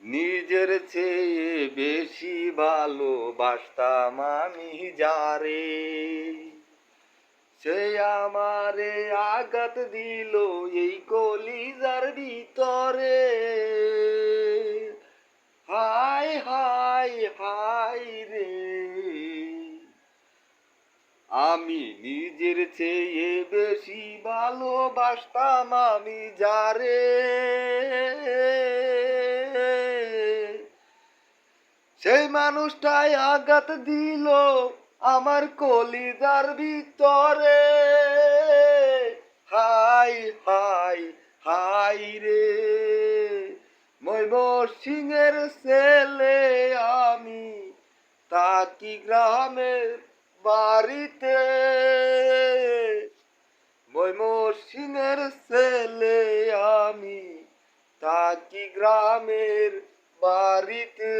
নিজের চেয়ে বেশি ভালোবাসতাম আমি যারে, সে আমারে আঘাত দিল এই কলিজার ভিতরে। হায় হায় হায় রে, আমি নিজের চেয়ে বেশি ভালোবাসতাম আমি যারে, সেই মানুষটাই আঘাত দিল আমার কলিজার ভিতরে। হাই হাই হাই রে, ময়মনসিংহের ছেলে আমি, থাকি গ্রামের বাড়িতে। ময়মনসিংহের ছেলে আমি, থাকি গ্রামের বাড়িতে।